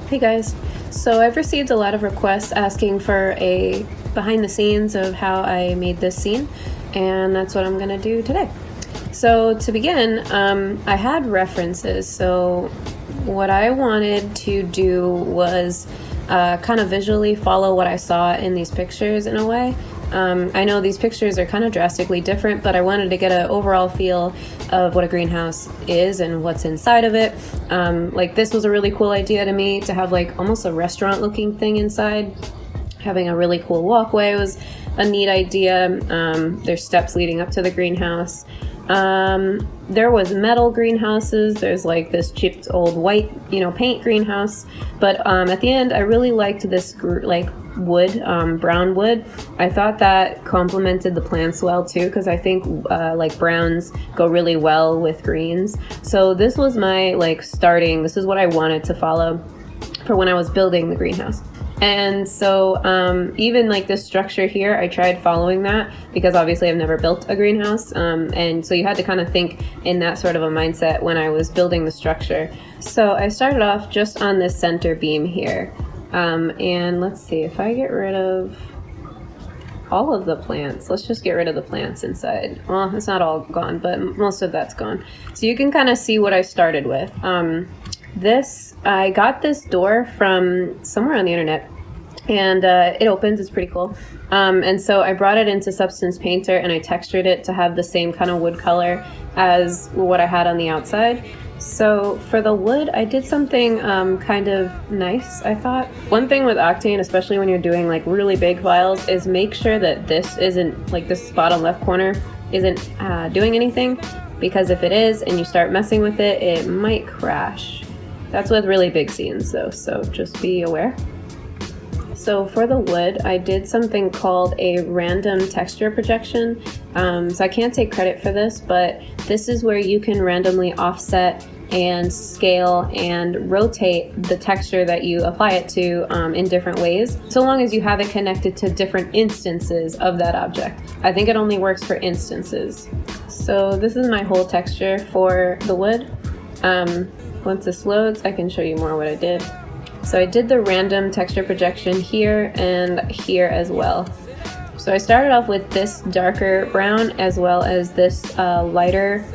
Hey guys, so I've received a lot of requests asking for a behind the scenes of how I made this scene, and that's what I'm gonna do today. So to begin, I had references, so what I wanted to do was kind of visually follow what I saw in these pictures in a way. I know these pictures are kind of drastically different, but I wanted to get an overall feel of what a greenhouse is and what's inside of it. Like this was a really cool idea to me, to have like almost a restaurant looking thing inside. Having a really cool walkway was a neat idea. There's steps leading up to the greenhouse. There was metal greenhouses. There's like this chipped old white, paint greenhouse. But at the end, I really liked this like wood, brown wood. I thought that complemented the plants well too, because I think like browns go really well with greens. So this was my this is what I wanted to follow for when I was building the greenhouse. And so even like this structure here, I tried following that because obviously I've never built a greenhouse. And so you had to kind of think in that sort of a mindset when I was building the structure. So I started off just on this center beam here. And let's see, if I get rid of all of the plants, let's just get rid of the plants inside. Well, it's not all gone, but most of that's gone. So you can kind of see what I started with. I got this door from somewhere on the internet, and it opens. It's pretty cool. And so I brought it into Substance Painter and I textured it to have the same kind of wood color as what I had on the outside. So for the wood, I did something kind of nice, I thought. One thing with Octane, especially when you're doing like really big files, is make sure that this isn't, like this bottom left corner isn't doing anything, because if it is and you start messing with it, it might crash. That's with really big scenes though, so just be aware. So for the wood, I did something called a random texture projection. So I can't take credit for this, but this is where you can randomly offset and scale and rotate the texture that you apply it to in different ways, so long as you have it connected to different instances of that object. I think it only works for instances. So this is my whole texture for the wood. Once this loads, I can show you more what I did. So I did the random texture projection here and here as well. So I started off with this darker brown as well as this lighter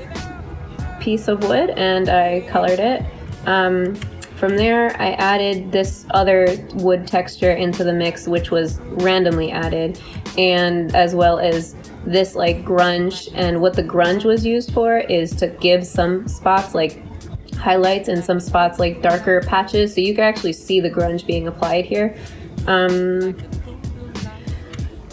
piece of wood, and I colored it. From there, I added this other wood texture into the mix, which was randomly added, and as well as this like grunge. And what the grunge was used for is to give some spots like highlights and some spots like darker patches, so you can actually see the grunge being applied here.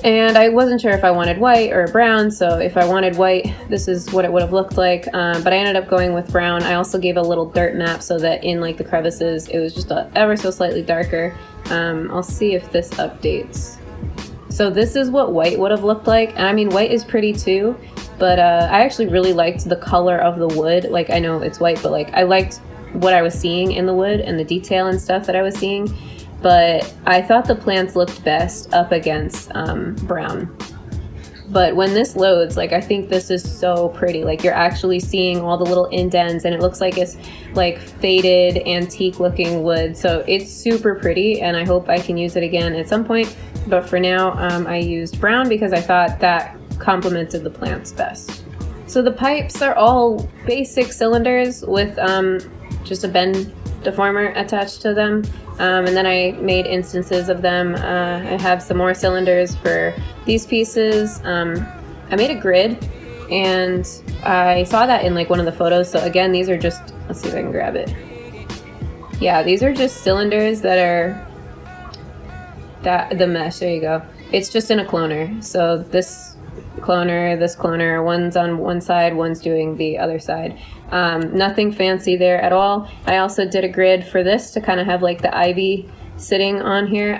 And I wasn't sure if I wanted white or brown, so if I wanted white, this is what it would have looked like, but I ended up going with brown. I also gave a little dirt map so that in like the crevices it was just ever so slightly darker. I'll see if this updates. So this is what white would have looked like, and I mean white is pretty too, but I actually really liked the color of the wood. Like, I know it's white, but like I liked what I was seeing in the wood and the detail and stuff that I was seeing. But I thought the plants looked best up against brown. But when this loads, like I think this is so pretty. Like you're actually seeing all the little indents, and it looks like it's like faded antique looking wood. So it's super pretty, and I hope I can use it again at some point. But for now, I used brown because I thought that complemented the plants best. So the pipes are all basic cylinders with just a bend deformer attached to them. And then I made instances of them. I have some more cylinders for these pieces. I made a grid, and I saw that in like one of the photos. So again, these are just, let's see if I can grab it. Yeah, these are just cylinders that are the mesh, there you go. It's just in a cloner. So this cloner, one's on one side, one's doing the other side. Nothing fancy there at all. I also did a grid for this to kind of have like the ivy sitting on here.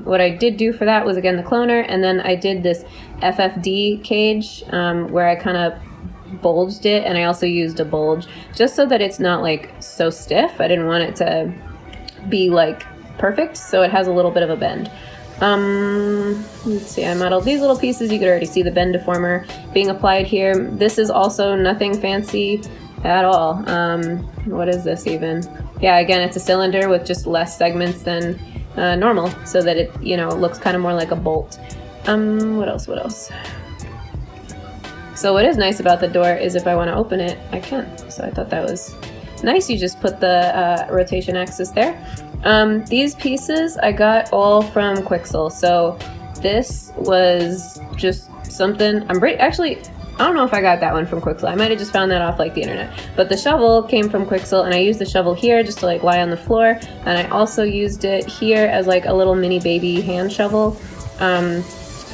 What I did do for that was again the cloner, and then I did this FFD cage where I kind of bulged it, and I also used a bulge just so that it's not like so stiff. I didn't want it to be like perfect, so it has a little bit of a bend. Let's see, I modeled these little pieces. You could already see the bend deformer being applied here. This is also nothing fancy. at all. What is this even? Yeah, again, it's a cylinder with just less segments than normal, so that it, you know, looks kind of more like a bolt. What else? So what is nice about the door is if I want to open it, I can. So I thought that was nice. You just put the rotation axis there. These pieces I got all from Quixel. So this was just something, actually, I don't know if I got that one from Quixel. I might have just found that off like the internet. But the shovel came from Quixel, and I used the shovel here just to like lie on the floor. And I also used it here as like a little mini baby hand shovel.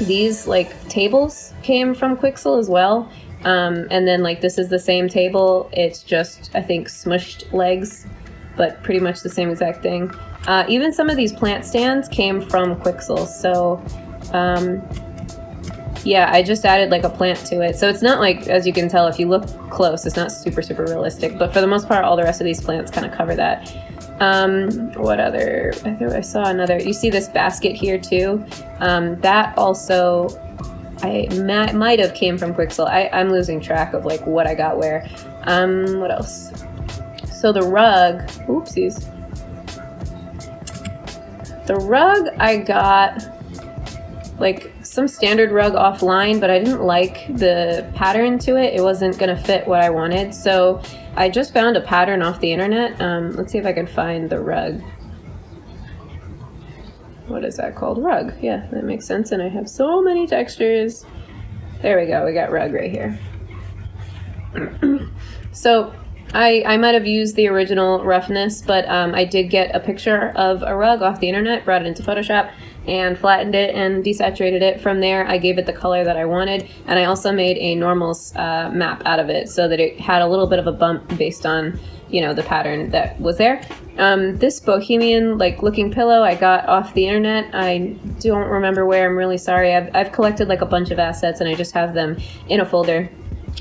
These like tables came from Quixel as well. And then like this is the same table. It's just, I think, smushed legs, but pretty much the same exact thing. Even some of these plant stands came from Quixel. So yeah, I just added like a plant to it. So it's not like, as you can tell, if you look close, it's not super realistic. But for the most part, all the rest of these plants kind of cover that. What other? I saw another. You see this basket here too. That also, I might have came from Quixel. I'm losing track of like what I got where. What else? So the rug. Oopsies. The rug I got like some standard rug offline, but I didn't like the pattern to it. It wasn't gonna fit what I wanted, so I just found a pattern off the internet. Let's see if I can find the rug. What is that called? Rug. Yeah, that makes sense. And I have so many textures. There we go. We got rug right here. So I might have used the original roughness, but I did get a picture of a rug off the internet, brought it into Photoshop, and flattened it and desaturated it. From there, I gave it the color that I wanted, and I also made a normals map out of it so that it had a little bit of a bump based on, you know, the pattern that was there. This bohemian like looking pillow I got off the internet. I don't remember where. I'm really sorry. I've collected like a bunch of assets, and I just have them in a folder.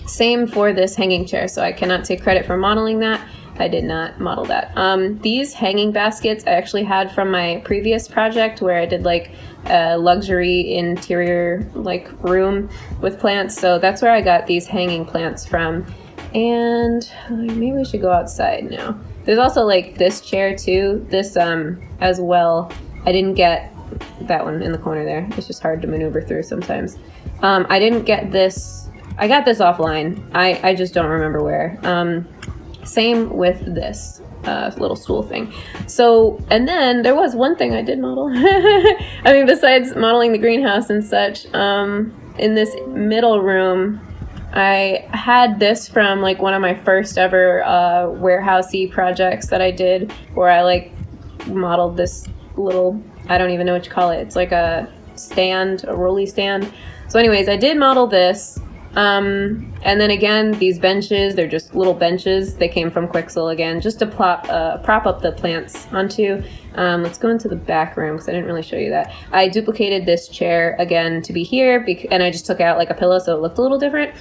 Same for this hanging chair, so I cannot take credit for modeling that. I did not model that. These hanging baskets I actually had from my previous project where I did like a luxury interior like room with plants. So that's where I got these hanging plants from. And maybe we should go outside now. There's also like this chair too. This as well. I didn't get that one in the corner there. It's just hard to maneuver through sometimes. I didn't get this. I got this offline. I just don't remember where. Same with this little stool thing. So, and then there was one thing I did model. I mean, besides modeling the greenhouse and such, in this middle room, I had this from like one of my first ever warehousey projects that I did, where I like modeled this little, I don't even know what you call it. It's like a stand, a rolly stand. So anyways, I did model this. And then again, these benches, they're just little benches. They came from Quixel again, just to prop up the plants onto. Let's go into the back room because I didn't really show you that. I duplicated this chair again to be here, and I just took out like a pillow so it looked a little different.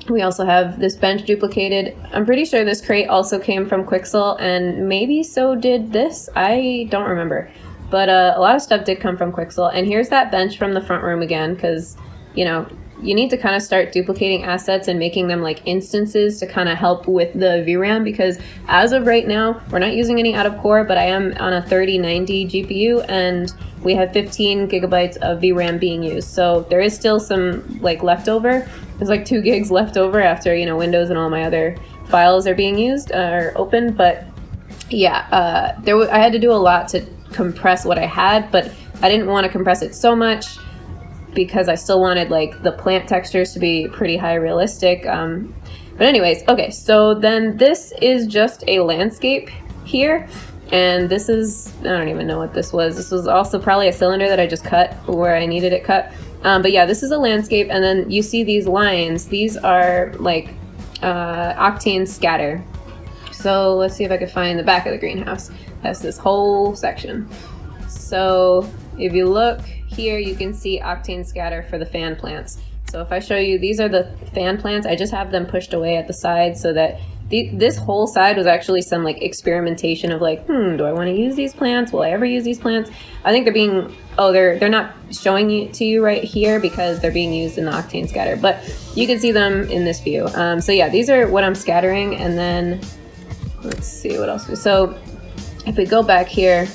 We also have this bench duplicated. I'm pretty sure this crate also came from Quixel, and maybe so did this. I don't remember. But a lot of stuff did come from Quixel. And here's that bench from the front room again, because, you know, you need to kind of start duplicating assets and making them like instances to kind of help with the VRAM, because as of right now, we're not using any out of core, but I am on a 3090 GPU and we have 15 gigabytes of VRAM being used. So there is still some like leftover. There's like 2 gigs left over after, you know, Windows and all my other files are being used or open. But yeah, I had to do a lot to compress what I had, but I didn't want to compress it so much, because I still wanted like the plant textures to be pretty high realistic. But anyways, okay, so then this is just a landscape here. And this is, I don't even know what this was. This was also probably a cylinder that I just cut where I needed it cut. But yeah, this is a landscape. And then you see these lines. These are like Octane scatter. So let's see if I can find the back of the greenhouse. That's this whole section. So if you look here, you can see Octane scatter for the fan plants. So if I show you, these are the fan plants. I just have them pushed away at the side so that this whole side was actually some like experimentation of like, do I want to use these plants? Will I ever use these plants? I think they're being, they're not showing you to you right here because they're being used in the Octane scatter, but you can see them in this view. So yeah, these are what I'm scattering, and then let's see what else. So if we go back here,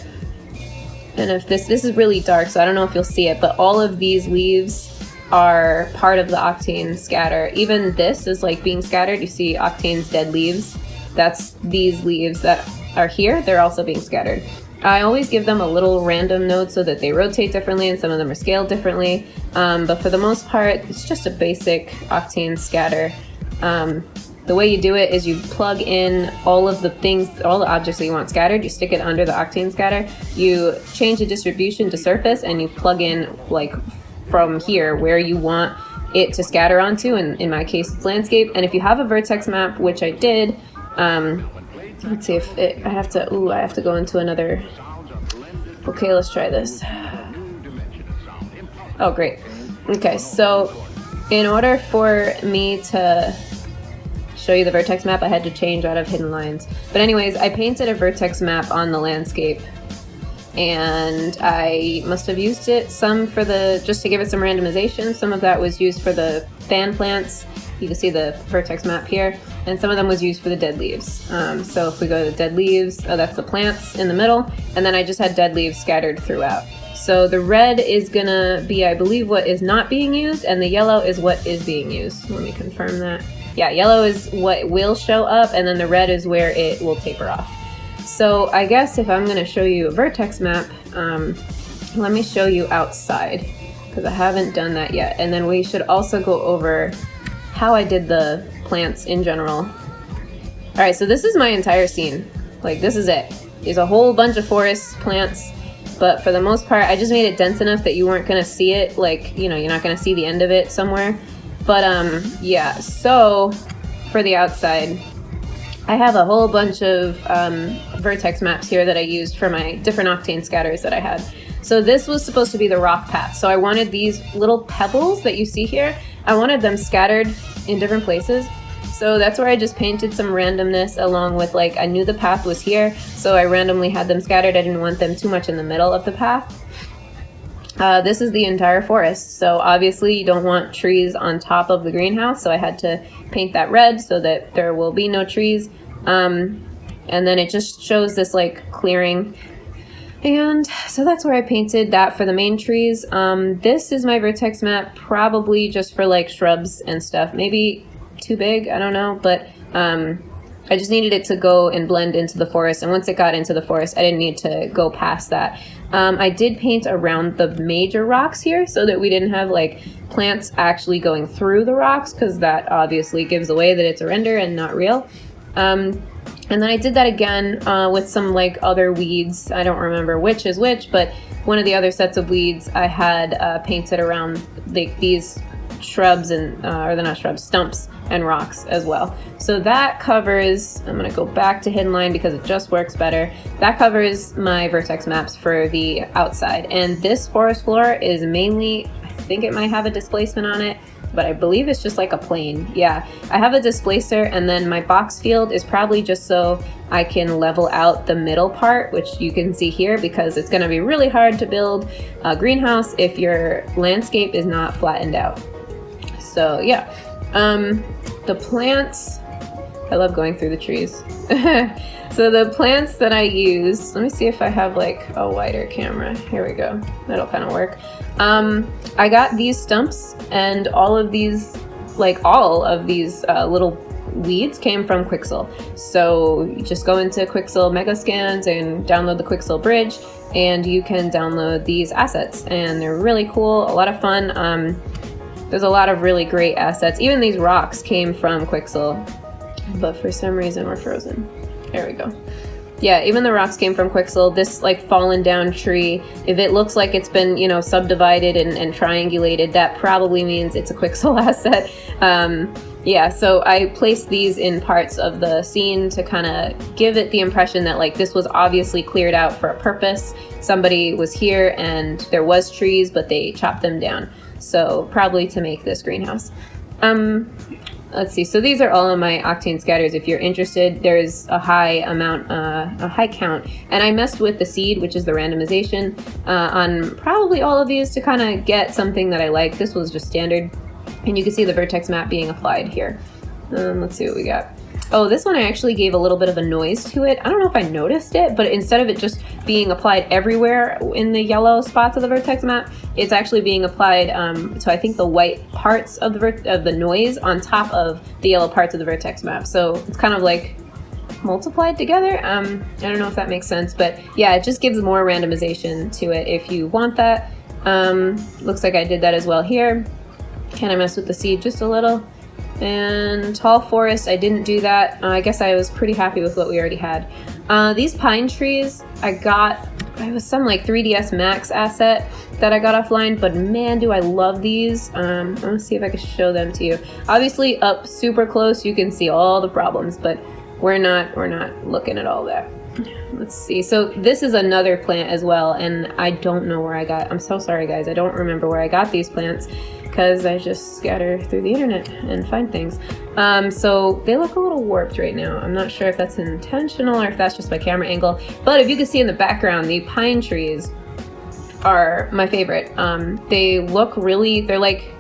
and if this is really dark, so I don't know if you'll see it, but all of these leaves are part of the Octane scatter. Even this is like being scattered. You see Octane's dead leaves. That's these leaves that are here. They're also being scattered. I always give them a little random node so that they rotate differently, and some of them are scaled differently. But for the most part, it's just a basic Octane scatter. The way you do it is you plug in all of the things, all the objects that you want scattered, you stick it under the Octane scatter, you change the distribution to surface, and you plug in like from here where you want it to scatter onto, and in my case it's landscape. And if you have a vertex map, which I did, let's see if I have to go into another. Okay, let's try this. Oh, great. Okay, so in order for me to show you the vertex map, I had to change out of hidden lines. But anyways, I painted a vertex map on the landscape, and I must have used it some for just to give it some randomization. Some of that was used for the fan plants. You can see the vertex map here, and some of them was used for the dead leaves. So if we go to the dead leaves, that's the plants in the middle, and then I just had dead leaves scattered throughout. So the red is gonna be, I believe, what is not being used, and the yellow is what is being used. Let me confirm that. Yeah, yellow is what will show up, and then the red is where it will taper off. So I guess if I'm going to show you a vertex map, let me show you outside, because I haven't done that yet. And then we should also go over how I did the plants in general. All right, so this is my entire scene. Like, this is it. There's a whole bunch of forest plants, but for the most part, I just made it dense enough that you weren't going to see it. Like, you know, you're not going to see the end of it somewhere. But yeah, so for the outside, I have a whole bunch of vertex maps here that I used for my different Octane scatters that I had. So this was supposed to be the rock path. So I wanted these little pebbles that you see here, I wanted them scattered in different places. So that's where I just painted some randomness along with, like, I knew the path was here, so I randomly had them scattered. I didn't want them too much in the middle of the path. This is the entire forest, so obviously you don't want trees on top of the greenhouse, so I had to paint that red so that there will be no trees. And then it just shows this like clearing, and so that's where I painted that for the main trees. This is my vertex map, probably just for like shrubs and stuff, maybe too big, I don't know, but I just needed it to go and blend into the forest, and once it got into the forest, I didn't need to go past that. I did paint around the major rocks here so that we didn't have like plants actually going through the rocks, because that obviously gives away that it's a render and not real. And then I did that again with some like other weeds. I don't remember which is which, but one of the other sets of weeds I had painted around these shrubs and, or they're not shrubs, stumps and rocks as well. So that covers, I'm gonna go back to hidden line because it just works better. That covers my vertex maps for the outside. And this forest floor is mainly, I think it might have a displacement on it, but I believe it's just like a plane. Yeah, I have a displacer, and then my box field is probably just so I can level out the middle part, which you can see here, because it's gonna be really hard to build a greenhouse if your landscape is not flattened out. So yeah, the plants, I love going through the trees. So the plants that I use, let me see if I have like a wider camera. Here we go, that'll kind of work. I got these stumps, and all of these little weeds came from Quixel. So you just go into Quixel Megascans and download the Quixel bridge, and you can download these assets, and they're really cool, a lot of fun. There's a lot of really great assets. Even these rocks came from Quixel, but for some reason we're frozen. There we go. Yeah, even the rocks came from Quixel. This like fallen down tree, if it looks like it's been, you know, subdivided and triangulated, that probably means it's a Quixel asset. Yeah, so I placed these in parts of the scene to kind of give it the impression that like this was obviously cleared out for a purpose. Somebody was here and there was trees, but they chopped them down. So probably to make this greenhouse. let's see. So these are all of my Octane scatters. If you're interested, there's a high count. And I messed with the seed, which is the randomization, on probably all of these to kind of get something that I like. This was just standard. And you can see the vertex map being applied here. Let's see what we got. Oh, this one I actually gave a little bit of a noise to it. I don't know if I noticed it, but instead of it just being applied everywhere in the yellow spots of the vertex map, it's actually being applied to I think the white parts of the noise on top of the yellow parts of the vertex map. So it's kind of like multiplied together. I don't know if that makes sense, but yeah, it just gives more randomization to it if you want that. Looks like I did that as well here. And I messed with the seed just a little. And tall forest, I didn't do that. I guess I was pretty happy with what we already had. These pine trees, it was some like 3ds Max asset that I got offline, but man, do I love these. I'm gonna see if I can show them to you. Obviously up super close, you can see all the problems, but we're not looking at all that. Let's see. So this is another plant as well, and I don't know where I'm so sorry guys, I don't remember where I got these plants, because I just scatter through the internet and find things. So they look a little warped right now. I'm not sure if that's intentional or if that's just my camera angle, but if you can see in the background, the pine trees are my favorite. They look they're like,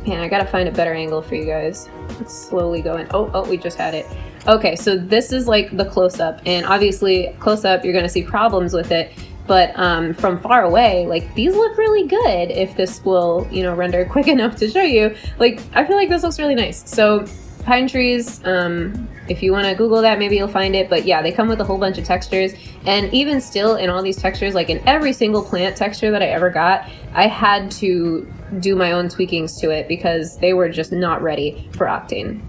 man, I gotta find a better angle for you guys. It's slowly going. Oh, we just had it. Okay, so this is like the close-up, and obviously close-up, you're gonna see problems with it. But from far away, like these look really good if this will, render quick enough to show you. Like, I feel like this looks really nice. So pine trees, if you want to Google that, maybe you'll find it. But yeah, they come with a whole bunch of textures. And even still in all these textures, like in every single plant texture that I ever got, I had to do my own tweakings to it because they were just not ready for Octane.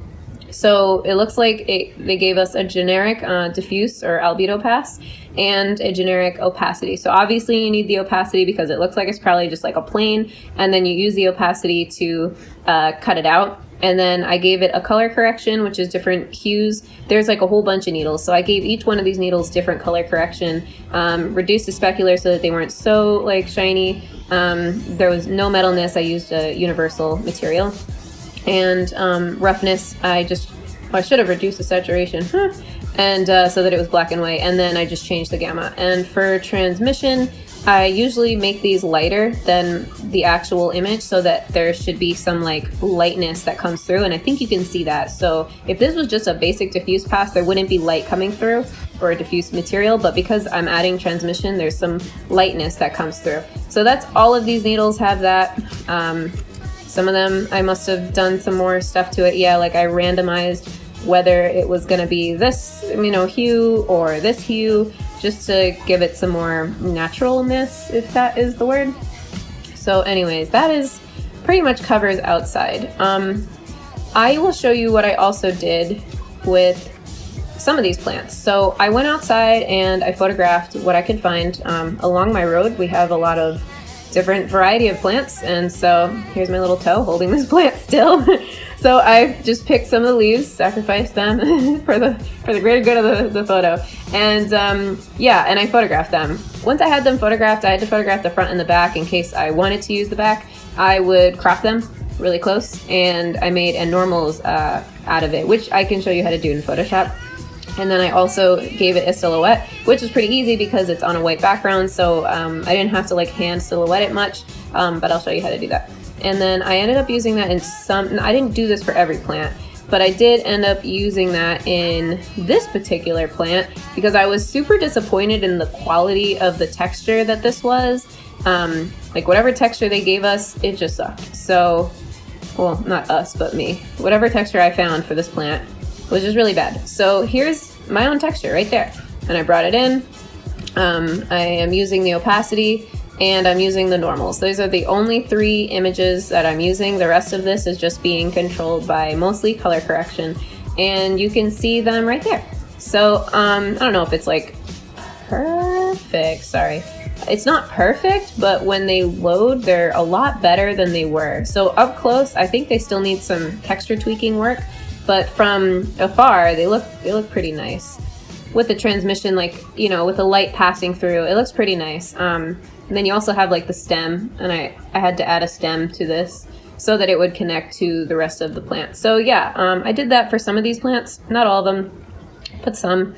So it looks like they gave us a generic diffuse or albedo pass and a generic opacity. So obviously you need the opacity because it looks like it's probably just like a plane, and then you use the opacity to cut it out. And then I gave it a color correction, which is different hues. There's like a whole bunch of needles. So I gave each one of these needles different color correction, reduced the specular so that they weren't so like shiny. There was no metalness. I used a universal material. And roughness, I should have reduced the saturation, and so that it was black and white, and then I just changed the gamma. And for transmission, I usually make these lighter than the actual image so that there should be some like lightness that comes through, and I think you can see that. So if this was just a basic diffuse pass, there wouldn't be light coming through or a diffuse material, but because I'm adding transmission, there's some lightness that comes through. So that's all of these needles have that. Some of them, I must have done some more stuff to it. Yeah, like I randomized whether it was gonna be this, hue or this hue, just to give it some more naturalness, if that is the word. So anyways, that is pretty much covers outside. I will show you what I also did with some of these plants. So I went outside and I photographed what I could find. Along my road, we have a lot of different variety of plants, and so here's my little toe holding this plant still. So I just picked some of the leaves, sacrificed them for the greater good of the photo, and and I photographed them. Once I had them photographed, I had to photograph the front and the back in case I wanted to use the back. I would crop them really close, and I made a normals out of it, which I can show you how to do in Photoshop. And then I also gave it a silhouette, which is pretty easy because it's on a white background, so I didn't have to like hand silhouette it much, but I'll show you how to do that. And then I ended up using that in I didn't do this for every plant, but I did end up using that in this particular plant because I was super disappointed in the quality of the texture that this was. Like whatever texture they gave us, it just sucked. So, well, not us, but me. Whatever texture I found for this plant was just really bad. So here's my own texture right there. And I brought it in. I am using the opacity and I'm using the normals. Those are the only 3 images that I'm using. The rest of this is just being controlled by mostly color correction. And you can see them right there. So I don't know if it's like perfect, sorry. It's not perfect, but when they load, they're a lot better than they were. So up close, I think they still need some texture tweaking work. But from afar, they look pretty nice. With the transmission, like, with the light passing through, it looks pretty nice. And then you also have like the stem, and I had to add a stem to this so that it would connect to the rest of the plant. So yeah, I did that for some of these plants, not all of them, but some,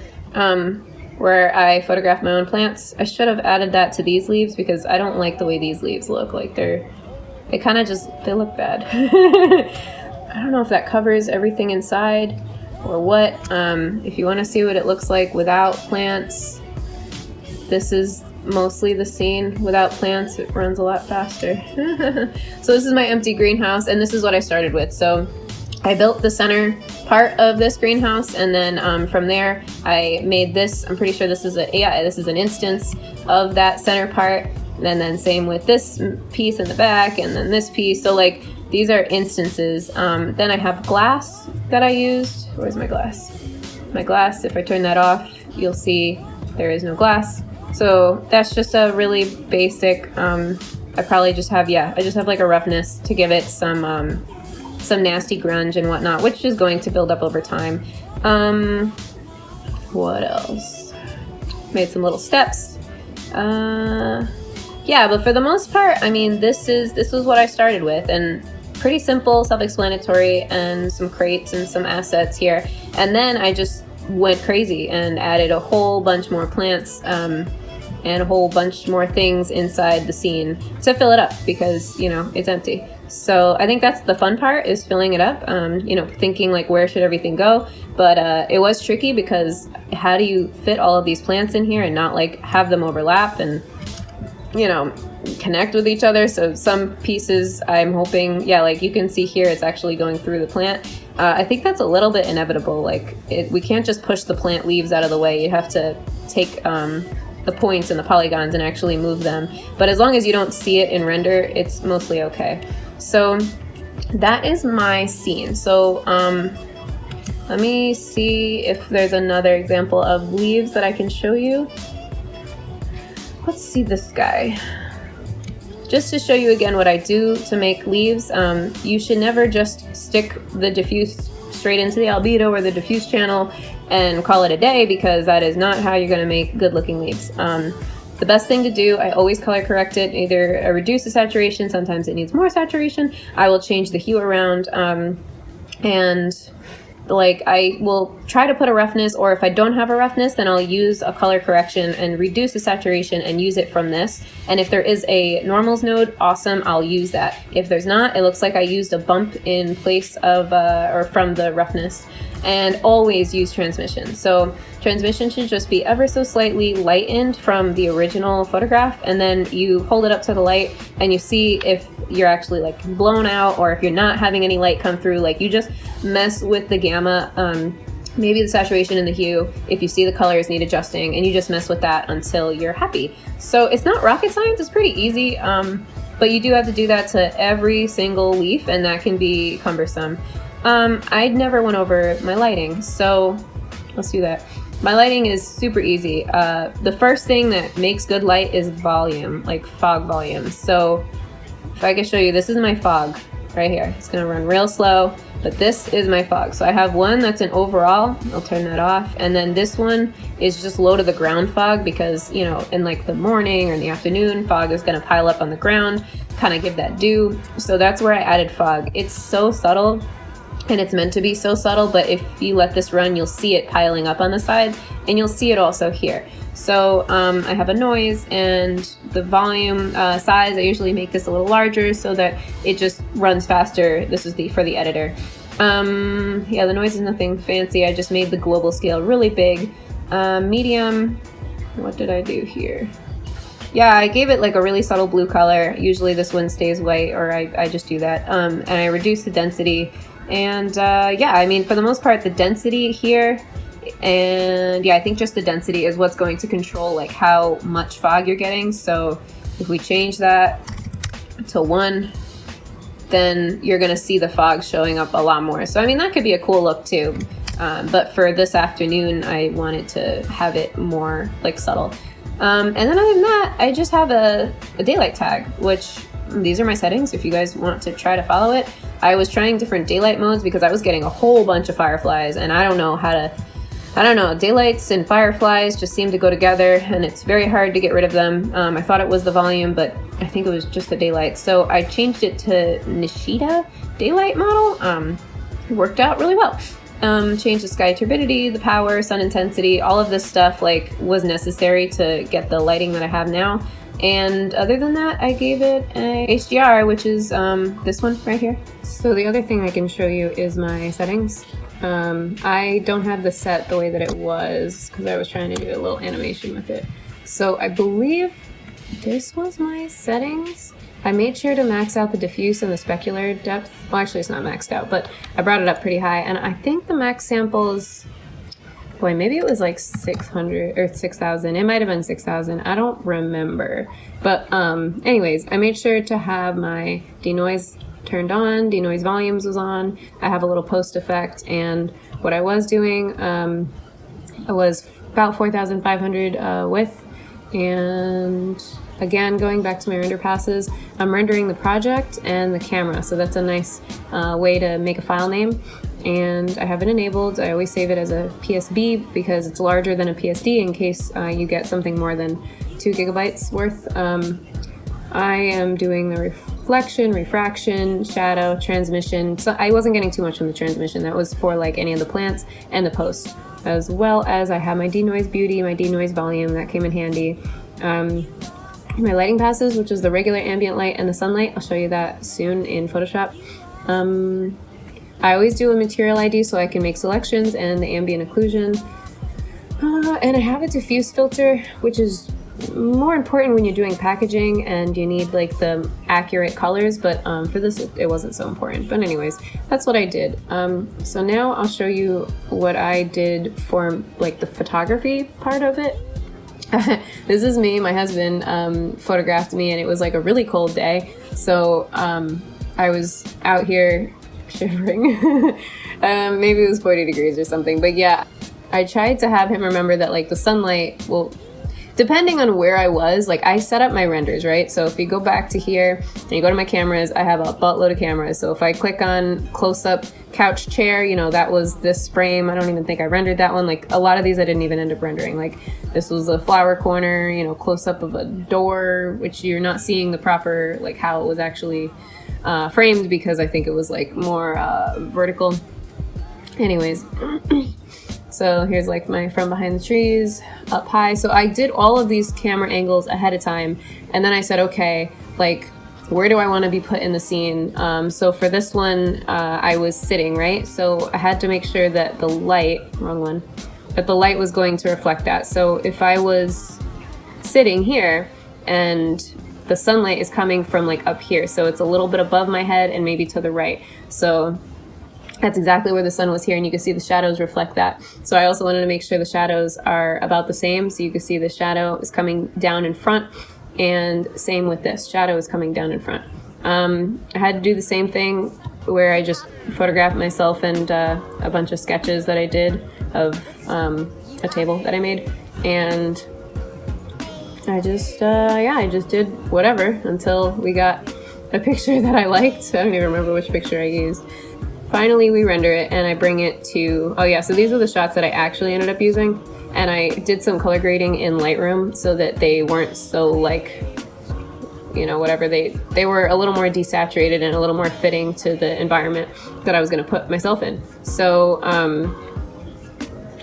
where I photographed my own plants. I should have added that to these leaves because I don't like the way these leaves look. Like they kind of just, they look bad. I don't know if that covers everything inside or what. If you want to see what it looks like without plants, this is mostly the scene. Without plants, it runs a lot faster. So this is my empty greenhouse, and this is what I started with. So I built the center part of this greenhouse, and then from there I made this. I'm pretty sure this is this is an instance of that center part, and then same with this piece in the back, and then this piece. So like these are instances. Then I have glass that I used. Where's my glass? My glass, if I turn that off, you'll see there is no glass. So that's just a really basic, I probably just have, I just have like a roughness to give it some nasty grunge and whatnot, which is going to build up over time. What else? Made some little steps. Yeah, but for the most part, I mean, this was what I started with, and pretty simple, self-explanatory, and some crates and some assets here. And then I just went crazy and added a whole bunch more plants, and a whole bunch more things inside the scene to fill it up because, you know, it's empty. So I think that's the fun part, is filling it up, you know, thinking like where should everything go. But it was tricky because how do you fit all of these plants in here and not like have them overlap and, you know, connect with each other. So some pieces I'm hoping, like you can see here, it's actually going through the plant. I think that's a little bit inevitable. Like we can't just push the plant leaves out of the way. You have to take the points and the polygons and actually move them. But as long as you don't see it in render, it's mostly okay. So that is my scene. So let me see if there's another example of leaves that I can show you. Let's see this guy. Just to show you again what I do to make leaves, you should never just stick the diffuse straight into the albedo or the diffuse channel and call it a day, because that is not how you're going to make good looking leaves. The best thing to do, I always color correct it. Either I reduce the saturation, sometimes it needs more saturation. I will change the hue around, and like I will try to put a roughness, or if I don't have a roughness, then I'll use a color correction and reduce the saturation and use it from this. And if there is a normals node, awesome, I'll use that. If there's not, it looks like I used a bump in place of or from the roughness. And always use transmission. So transmission should just be ever so slightly lightened from the original photograph, and then you hold it up to the light and you see if you're actually like blown out, or if you're not having any light come through. Like you just mess with the gamma, maybe the saturation and the hue, if you see the colors need adjusting, and you just mess with that until you're happy. So it's not rocket science, it's pretty easy, but you do have to do that to every single leaf, and that can be cumbersome. I never went over my lighting, so let's do that. My lighting is super easy. The first thing that makes good light is volume, like fog volume. So if I can show you, this is my fog right here. It's gonna run real slow, but this is my fog. So I have one that's an overall, I'll turn that off. And then this one is just low to the ground fog, because, you know, in like the morning or in the afternoon, fog is gonna pile up on the ground, kind of give that dew. So that's where I added fog. It's so subtle. And it's meant to be so subtle, but if you let this run, you'll see it piling up on the sides, and you'll see it also here. So I have a noise, and the volume size, I usually make this a little larger so that it just runs faster. This is for the editor. Yeah, the noise is nothing fancy. I just made the global scale really big. Medium, what did I do here? Yeah, I gave it like a really subtle blue color. Usually this one stays white, or I just do that. And I reduce the density. And yeah, I mean, for the most part, the density here, and yeah, I think just the density is what's going to control like how much fog you're getting. So if we change that to 1, then you're gonna see the fog showing up a lot more. So I mean, that could be a cool look too. But for this afternoon, I wanted to have it more like subtle. And then other than that, I just have a daylight tag, which these are my settings if you guys want to try to follow it. I was trying different daylight modes because I was getting a whole bunch of fireflies, and I don't know how to I don't know, daylights and fireflies just seem to go together, and it's very hard to get rid of them. I thought it was the volume, but I think it was just the daylight. So I changed it to Nishida daylight model. It worked out really well. Changed the sky turbidity, the power, sun intensity, all of this stuff like was necessary to get the lighting that I have now. And other than that, I gave it a HDR, which is this one right here. So the other thing I can show you is my settings. I don't have the set the way that it was because I was trying to do a little animation with it. So I believe this was my settings. I made sure to max out the diffuse and the specular depth. Well, actually it's not maxed out, but I brought it up pretty high. And I think the max samples, boy, maybe it was like 600 or 6,000. It might have been 6,000. I don't remember. But anyways, I made sure to have my denoise turned on, denoise volumes was on. I have a little post effect, and what I was doing, I was about 4,500 width, and again, going back to my render passes, I'm rendering the project and the camera, so that's a nice way to make a file name. And I have it enabled. I always save it as a PSB because it's larger than a PSD in case you get something more than 2 gigabytes worth. I am doing the reflection, refraction, shadow, transmission. So I wasn't getting too much from the transmission. That was for like any of the plants and the post, as well as I have my denoise beauty, my denoise volume that came in handy. My lighting passes, which is the regular ambient light and the sunlight. I'll show you that soon in Photoshop. I always do a material ID so I can make selections and the ambient occlusion. And I have a diffuse filter, which is more important when you're doing packaging and you need like the accurate colors, but for this it wasn't so important. But anyways, that's what I did. So now I'll show you what I did for like the photography part of it. This is me. My husband photographed me, and it was like a really cold day, so I was out here shivering. Maybe it was 40 degrees or something, but yeah, I tried to have him remember that like the sunlight will, depending on where I was, like I set up my renders, right? So if you go back to here and you go to my cameras, I have a buttload of cameras. So if I click on close-up couch chair, you know, that was this frame. I don't even think I rendered that one. Like a lot of these I didn't even end up rendering. Like this was a flower corner, you know, close-up of a door, which you're not seeing the proper, like how it was actually framed because I think it was like more vertical. Anyways. So here's like my from behind the trees, up high. So I did all of these camera angles ahead of time. And then I said, okay, like, where do I want to be put in the scene? So for this one, I was sitting, right? So I had to make sure that the light, wrong one, that the light was going to reflect that. So if I was sitting here and the sunlight is coming from like up here, so it's a little bit above my head and maybe to the right. So that's exactly where the sun was here, and you can see the shadows reflect that. So I also wanted to make sure the shadows are about the same, so you can see the shadow is coming down in front, and same with this, shadow is coming down in front. I had to do the same thing where I just photographed myself and a bunch of sketches that I did of a table that I made, and I just, I just did whatever until we got a picture that I liked. I don't even remember which picture I used. Finally, we render it and I bring it to, oh yeah, so these are the shots that I actually ended up using. And I did some color grading in Lightroom so that they weren't so like, you know, whatever, they were a little more desaturated and a little more fitting to the environment that I was gonna put myself in. So,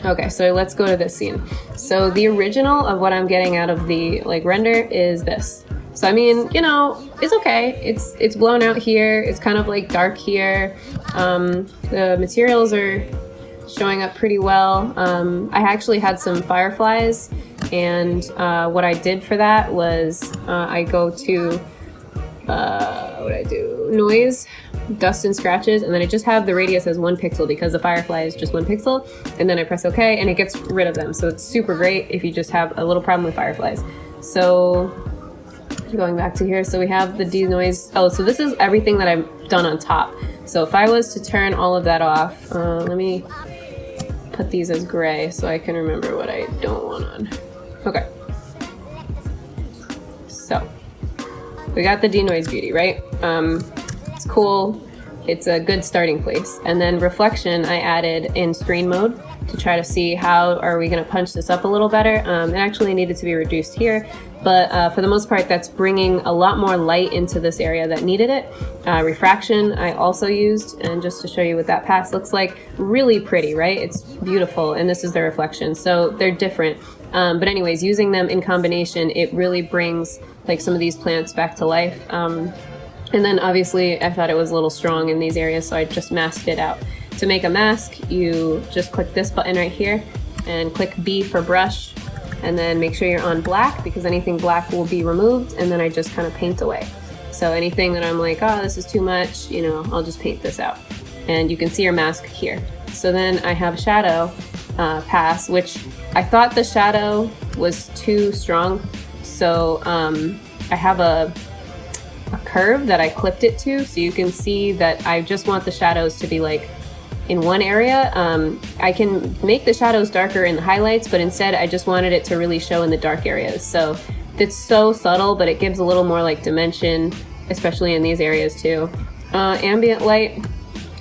okay, so let's go to this scene. So the original of what I'm getting out of the like render is this. So I mean, you know, it's okay. It's blown out here. It's kind of like dark here. The materials are showing up pretty well. I actually had some fireflies, and what I did for that was I go to what did I do? Noise, dust and scratches, and then I just have the radius as 1 pixel because the firefly is just 1 pixel, and then I press OK and it gets rid of them. So it's super great if you just have a little problem with fireflies. So going back to here, so we have the denoise. Oh, so this is everything that I've done on top. So if I was to turn all of that off, let me put these as gray so I can remember what I don't want on. Okay. So we got the denoise beauty, right? It's cool. It's a good starting place. And then reflection I added in screen mode to try to see how are we going to punch this up a little better. It actually needed to be reduced here, but for the most part, that's bringing a lot more light into this area that needed it. Refraction I also used, and just to show you what that pass looks like, really pretty, right? It's beautiful, and this is the reflection, so they're different. But anyways, using them in combination, it really brings like some of these plants back to life. And then obviously I thought it was a little strong in these areas, so I just masked it out. To make a mask, you just click this button right here and click B for brush, and then make sure you're on black because anything black will be removed, and then I just kind of paint away. So anything that I'm like, oh, this is too much, you know, I'll just paint this out. And you can see your mask here. So then I have shadow pass, which I thought the shadow was too strong. So I have a curve that I clipped it to, so you can see that I just want the shadows to be like in one area. I can make the shadows darker in the highlights, but instead I just wanted it to really show in the dark areas. So it's so subtle, but it gives a little more like dimension, especially in these areas too. Ambient light,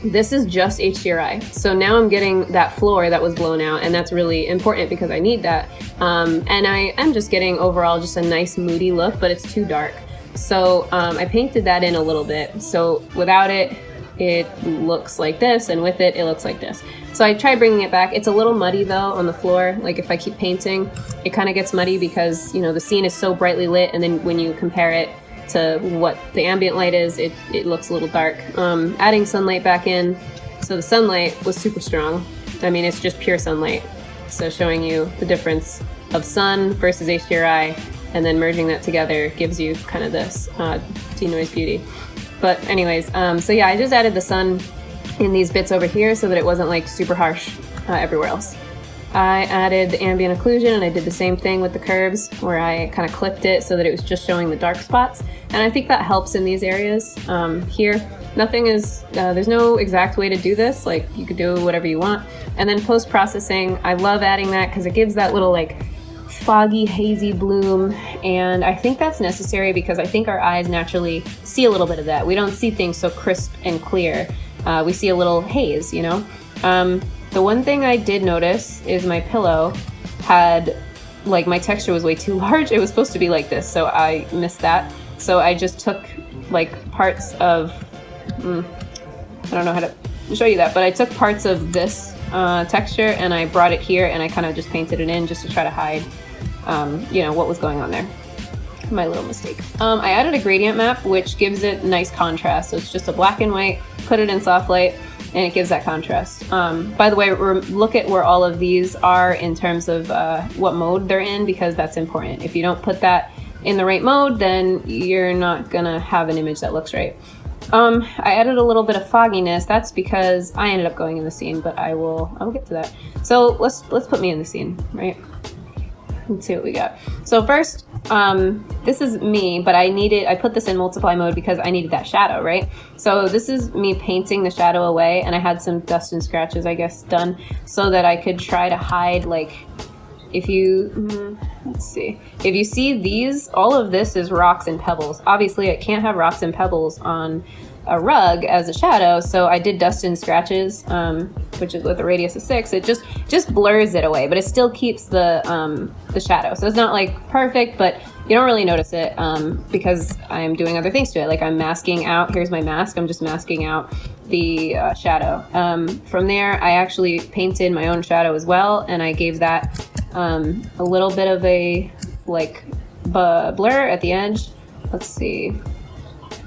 this is just HDRI. So now I'm getting that floor that was blown out, and that's really important because I need that. And I am just getting overall just a nice moody look, but it's too dark. So I painted that in a little bit. So without it, it looks like this, and with it, it looks like this. So I tried bringing it back. It's a little muddy though on the floor. Like if I keep painting, it kind of gets muddy because, you know, the scene is so brightly lit, and then when you compare it to what the ambient light is, it looks a little dark. Adding sunlight back in. So the sunlight was super strong. I mean, it's just pure sunlight. So showing you the difference of sun versus HDRI, and then merging that together gives you kind of this denoise beauty. But anyways, so yeah, I just added the sun in these bits over here so that it wasn't like super harsh everywhere else. I added the ambient occlusion, and I did the same thing with the curves where I kind of clipped it so that it was just showing the dark spots. And I think that helps in these areas. Here, nothing is, there's no exact way to do this. Like you could do whatever you want. And then post-processing, I love adding that because it gives that little like foggy, hazy bloom, and I think that's necessary because I think our eyes naturally see a little bit of that. We don't see things so crisp and clear. We see a little haze, you know? The one thing I did notice is my pillow had, like, my texture was way too large. It was supposed to be like this, so I missed that. So I just took, like, parts of, I don't know how to show you that, but I took parts of this texture and I brought it here, and I kind of just painted it in just to try to hide, you know, what was going on there. My little mistake. I added a gradient map, which gives it nice contrast. So it's just a black and white, put it in soft light, and it gives that contrast. By the way, look at where all of these are in terms of what mode they're in, because that's important. If you don't put that in the right mode, then you're not gonna have an image that looks right. I added a little bit of fogginess. That's because I ended up going in the scene, but I will get to that. So let's put me in the scene, right? Let's see what we got. So first, this is me, but I put this in multiply mode because I needed that shadow, right? So this is me painting the shadow away, and I had some dust and scratches, I guess, done so that I could try to hide, like, if you, let's see, if you see these, all of this is rocks and pebbles. Obviously, I can't have rocks and pebbles on a rug as a shadow, so I did dust and scratches, which is with a radius of 6. It just blurs it away, but it still keeps the shadow. So it's not like perfect, but you don't really notice it because I'm doing other things to it. Like I'm masking out, here's my mask, I'm just masking out the shadow. From there, I actually painted my own shadow as well, and I gave that a little bit of a like blur at the edge. Let's see.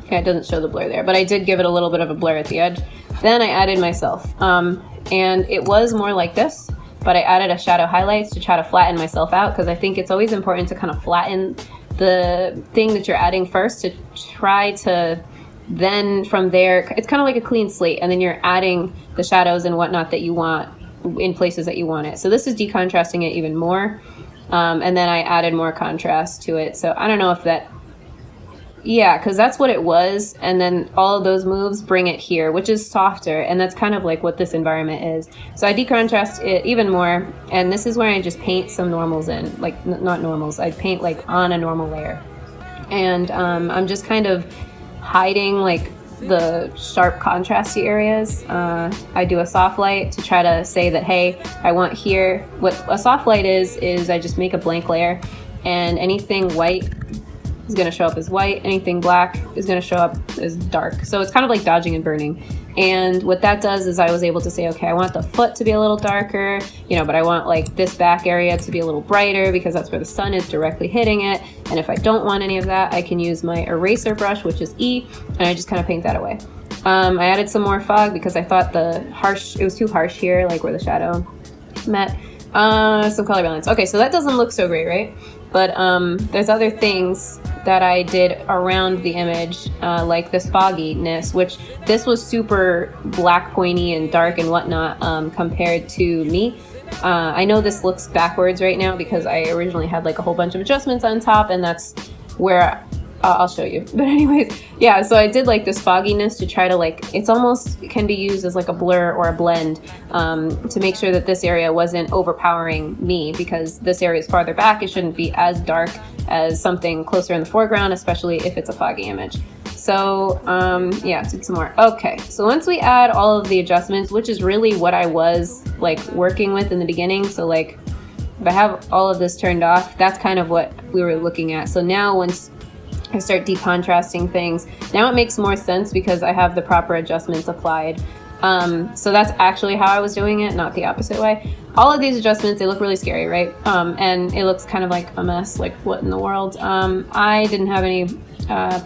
Okay, it doesn't show the blur there, but I did give it a little bit of a blur at the edge. Then I added myself, and it was more like this, but I added a shadow highlights to try to flatten myself out, because I think it's always important to kind of flatten the thing that you're adding first to try to then from there, it's kind of like a clean slate, and then you're adding the shadows and whatnot that you want in places that you want it. So this is decontrasting it even more, and then I added more contrast to it. So I don't know if that, yeah, because that's what it was, and then all of those moves bring it here, which is softer, and that's kind of like what this environment is. So I decontrast it even more, and this is where I just paint some normals in, like not normals, I paint like on a normal layer, and I'm just kind of hiding like the sharp contrasty areas. I do a soft light to try to say that, hey, I want here, what a soft light is I just make a blank layer, and anything white is going to show up as white, anything black is going to show up as dark. So it's kind of like dodging and burning. And what that does is I was able to say, okay, I want the foot to be a little darker, you know, but I want like this back area to be a little brighter because that's where the sun is directly hitting it. And if I don't want any of that, I can use my eraser brush, which is E, and I just kind of paint that away. I added some more fog because I thought it was too harsh here, like where the shadow met. Some color balance. Okay, so that doesn't look so great, right? But there's other things that I did around the image, like this fogginess, which this was super black, pointy, and dark and whatnot compared to me. I know this looks backwards right now because I originally had like a whole bunch of adjustments on top, and that's where I'll show you. But anyways, yeah, so I did like this fogginess to try to like, it's almost can be used as like a blur or a blend to make sure that this area wasn't overpowering me, because this area is farther back. It shouldn't be as dark as something closer in the foreground, especially if it's a foggy image. So yeah, did some more. Okay, so once we add all of the adjustments, which is really what I was like working with in the beginning, so like if I have all of this turned off, that's kind of what we were looking at. So now once I start decontrasting things, now it makes more sense because I have the proper adjustments applied. So that's actually how I was doing it, not the opposite way. All of these adjustments, they look really scary, right? And it looks kind of like a mess, like what in the world? I didn't have any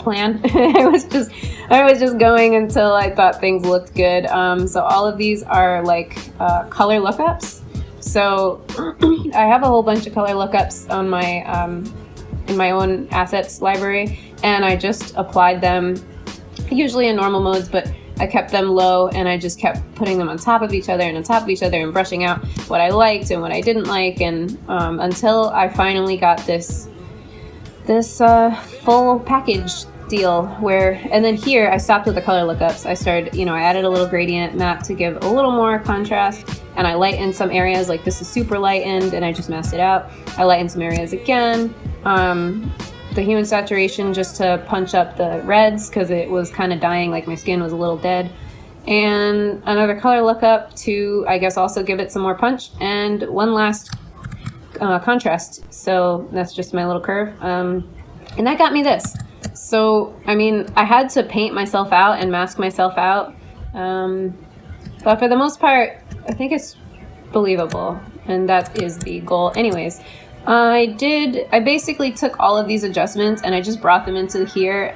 plan. I was just going until I thought things looked good. So all of these are like color lookups. So I have a whole bunch of color lookups on my in my own assets library, and I just applied them usually in normal modes, but I kept them low and I just kept putting them on top of each other and on top of each other and brushing out what I liked and what I didn't like, and until I finally got this full package deal where, and then here I stopped with the color lookups. I started, I added a little gradient map to give a little more contrast, and I lightened some areas, like this is super lightened and I just masked it out. I lightened some areas again. The hue and saturation just to punch up the reds because it was kind of dying, like my skin was a little dead. And another color lookup to, I guess, also give it some more punch, and one last contrast. So that's just my little curve. And that got me this. So, I mean, I had to paint myself out and mask myself out. But for the most part, I think it's believable, and that is the goal. Anyways, I basically took all of these adjustments and I just brought them into here.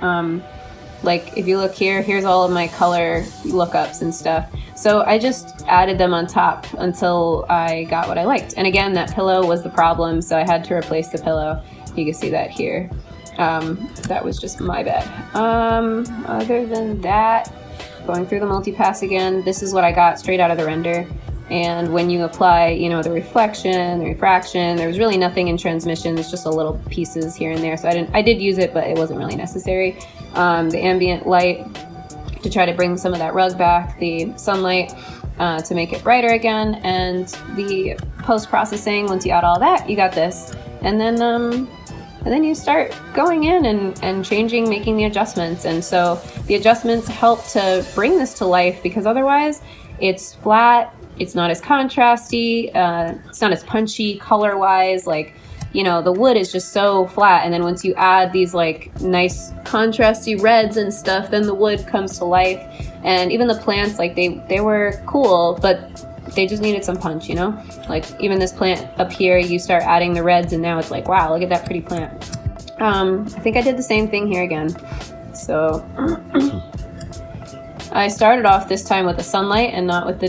Like if you look here, here's all of my color lookups and stuff. So I just added them on top until I got what I liked. And again, that pillow was the problem, so I had to replace the pillow. You can see that here. That was just my bad. Other than that, going through the multipass again, this is what I got straight out of the render. And when you apply, the reflection, the refraction, there was really nothing in transmission. It's just a little pieces here and there. So I did use it, but it wasn't really necessary. The ambient light to try to bring some of that rug back, the sunlight to make it brighter again, and the post-processing. Once you add all that, you got this. And then you start going in and changing, making the adjustments. And so the adjustments help to bring this to life, because otherwise it's flat. It's not as contrasty, it's not as punchy color-wise, like, the wood is just so flat, and then once you add these like nice contrasty reds and stuff, then the wood comes to life. And even the plants, like they were cool, but they just needed some punch, Like even this plant up here, you start adding the reds and now it's like, wow, look at that pretty plant. I think I did the same thing here again. So I started off this time with the sunlight and not with the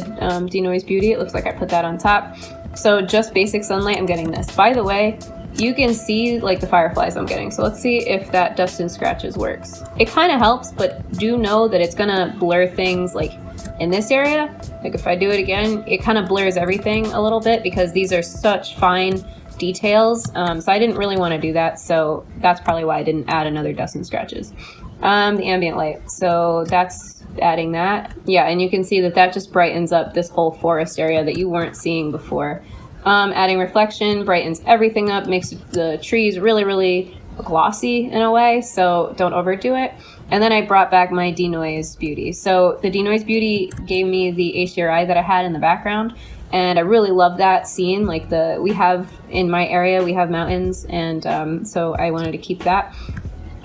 denoise beauty. It looks like I put that on top. So just basic sunlight, I'm getting this. By the way, you can see like the fireflies I'm getting. So let's see if that dust and scratches works. It kind of helps, but do know that it's gonna blur things like in this area. Like if I do it again, it kind of blurs everything a little bit because these are such fine details. So I didn't really want to do that. So that's probably why I didn't add another dust and scratches. The ambient light. So that's adding that. Yeah, and you can see that just brightens up this whole forest area that you weren't seeing before. Adding reflection brightens everything up, makes the trees really, really glossy in a way, so don't overdo it. And then I brought back my Denoise Beauty. So the Denoise Beauty gave me the HDRI that I had in the background, and I really love that scene. Like we have in my area, we have mountains, and so I wanted to keep that.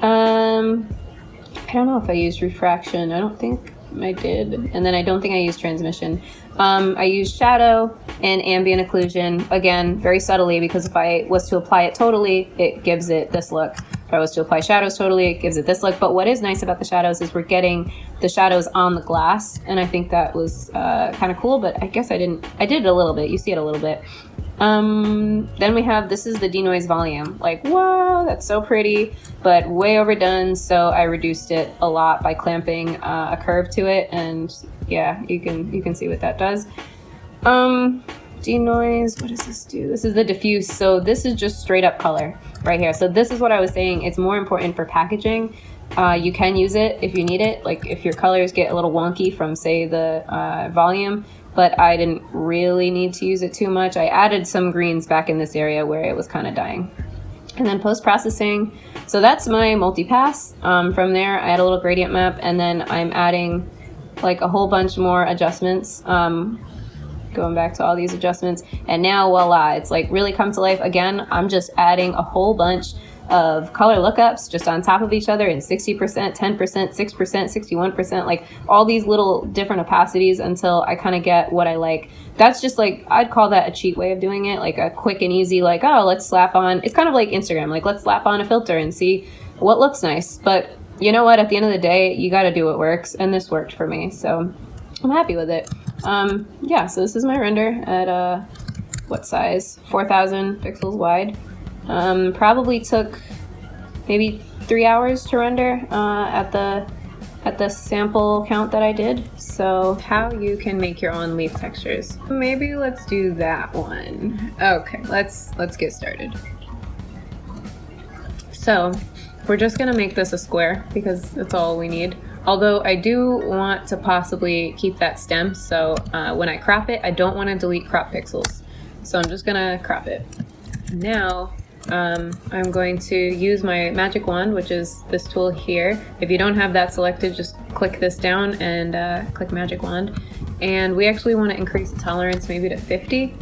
I don't know if I used refraction. I don't think I did. And then I don't think I used transmission. I used shadow and ambient occlusion, again, very subtly, because if I was to apply it totally, it gives it this look. If I was to apply shadows totally, it gives it this look. But what is nice about the shadows is we're getting the shadows on the glass, and I think that was kind of cool, but I guess I did it a little bit. You see it a little bit. Then we have, this is the Denoise Volume. Like, whoa, that's so pretty, but way overdone, so I reduced it a lot by clamping a curve to it, and yeah, you can see what that does. Denoise, what does this do? This is the diffuse, so this is just straight up color right here. So this is what I was saying, it's more important for packaging. You can use it if you need it, like if your colors get a little wonky from, say, the volume, but I didn't really need to use it too much. I added some greens back in this area where it was kind of dying. And then post-processing, so that's my multi-pass. From there, I add a little gradient map, and then I'm adding like a whole bunch more adjustments, going back to all these adjustments, and now voila, it's like really come to life. Again, I'm just adding a whole bunch of color lookups just on top of each other in 60%, 10%, 6%, 61%, like all these little different opacities until I kind of get what I like. That's just like, I'd call that a cheat way of doing it, like a quick and easy, like, oh, let's slap on, it's kind of like Instagram, like let's slap on a filter and see what looks nice. But you know what, at the end of the day, you got to do what works, and this worked for me, so I'm happy with it. Yeah, so this is my render at what size? 4,000 pixels wide. Probably took maybe 3 hours to render at the sample count that I did. So how you can make your own leaf textures. Maybe let's do that one. Okay, let's get started. So we're just gonna make this a square because that's all we need. Although I do want to possibly keep that stem, so when I crop it, I don't want to delete crop pixels. So I'm just gonna crop it. Now, I'm going to use my magic wand, which is this tool here. If you don't have that selected, just click this down and click magic wand. And we actually want to increase the tolerance maybe to 50.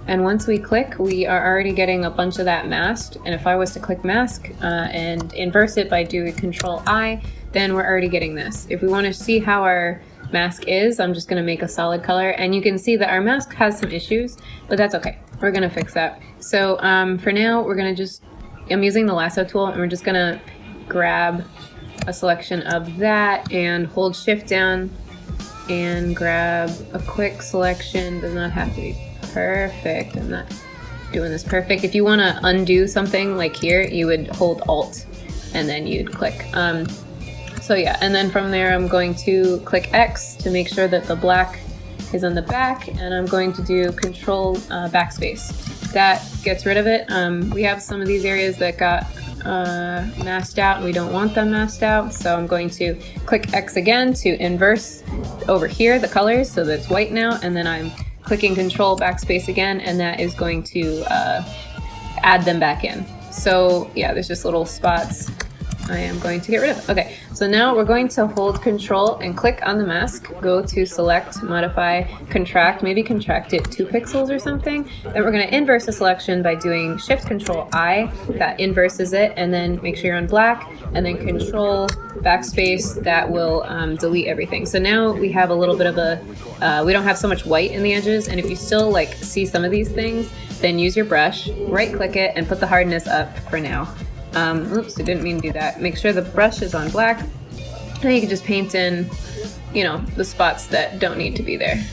And once we click, we are already getting a bunch of that masked. And if I was to click mask and inverse it by doing Control I, then we're already getting this. If we want to see how our mask is, I'm just going to make a solid color, and you can see that our mask has some issues, but that's okay. We're going to fix that. So for now, we're going to just, I'm using the lasso tool, and we're just going to grab a selection of that and hold shift down and grab a quick selection. Does not have to be perfect. I'm not doing this perfect. If you want to undo something like here, you would hold Alt and then you'd click. So yeah, and then from there I'm going to click X to make sure that the black is on the back, and I'm going to do Control Backspace. That gets rid of it. We have some of these areas that got masked out and we don't want them masked out, so I'm going to click X again to inverse over here the colors so that it's white now, and then I'm clicking Control Backspace again, and that is going to add them back in. So yeah, there's just little spots I am going to get rid of. Okay, so now we're going to hold Control and click on the mask, go to Select, Modify, Contract, maybe contract it 2 pixels or something. Then we're going to inverse the selection by doing Shift Control I, that inverses it, and then make sure you're on black, and then Control Backspace, that will delete everything. So now we have a little bit of a, we don't have so much white in the edges, and if you still like see some of these things, then use your brush, right click it, and put the hardness up for now. Oops, I didn't mean to do that. Make sure the brush is on black, and then you can just paint in, you know, the spots that don't need to be there.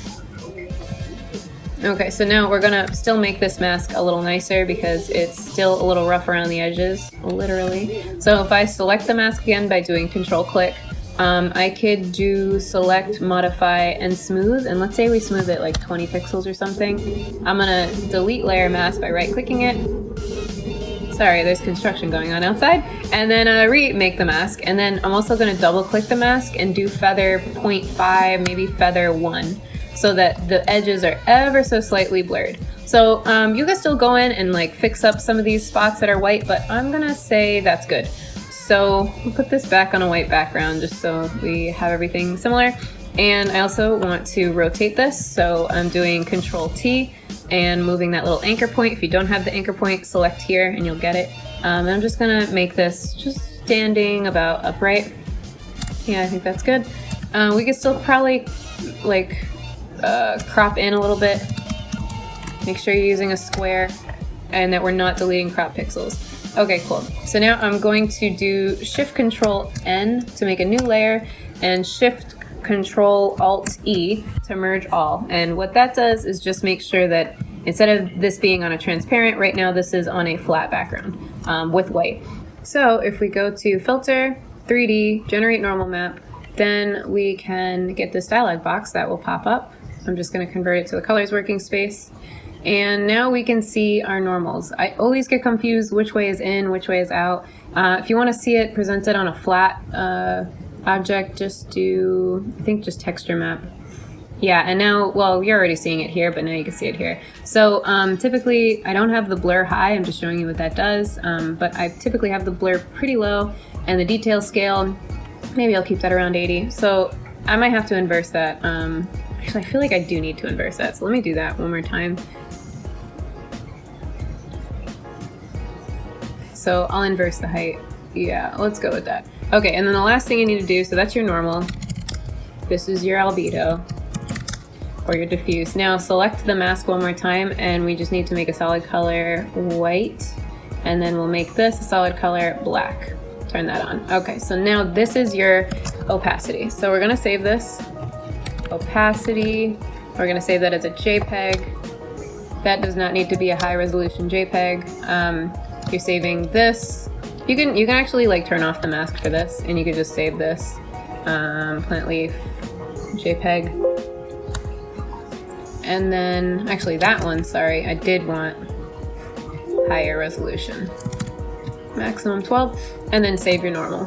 Okay, so now we're gonna still make this mask a little nicer because it's still a little rough around the edges, literally. So if I select the mask again by doing Control click, I could do Select, Modify, and Smooth, and let's say we smooth it like 20 pixels or something. I'm gonna delete Layer Mask by right clicking it. Sorry, there's construction going on outside. And then remake the mask. And then I'm also going to double click the mask and do feather 0.5, maybe feather 1, so that the edges are ever so slightly blurred. So you can still go in and like fix up some of these spots that are white, but I'm gonna say that's good. So we'll put this back on a white background just so we have everything similar. And I also want to rotate this. So I'm doing Control T and moving that little anchor point. If you don't have the anchor point, select here and you'll get it. And I'm just gonna make this just standing about upright. Yeah, I think that's good. We could still probably like crop in a little bit. Make sure you're using a square and that we're not deleting crop pixels. Okay, cool. So now I'm going to do Shift Control N to make a new layer and Shift Control Alt E to merge all. And what that does is just make sure that instead of this being on a transparent, right now this is on a flat background with white. So if we go to Filter, 3D, Generate Normal Map, then we can get this dialog box that will pop up. I'm just going to convert it to the colors working space. And now we can see our normals. I always get confused which way is in, which way is out. If you want to see it presented on a flat object, just do, I think just texture map. Yeah, and now, well, you're already seeing it here, but now you can see it here. So typically, I don't have the blur high, I'm just showing you what that does, but I typically have the blur pretty low, and the detail scale, maybe I'll keep that around 80. So I might have to inverse that. Actually, I feel like I do need to inverse that, so let me do that one more time. So I'll inverse the height. Yeah, let's go with that. Okay, and then the last thing you need to do, so that's your normal. This is your albedo, or your diffuse. Now select the mask one more time, and we just need to make a solid color white, and then we'll make this a solid color black. Turn that on. Okay, so now this is your opacity. So we're gonna save this. Opacity, we're gonna save that as a JPEG. That does not need to be a high resolution JPEG. You're saving this. You can actually like turn off the mask for this, and you could just save this plant leaf JPEG. And then actually that one, sorry, I did want higher resolution, maximum 12, and then save your normal.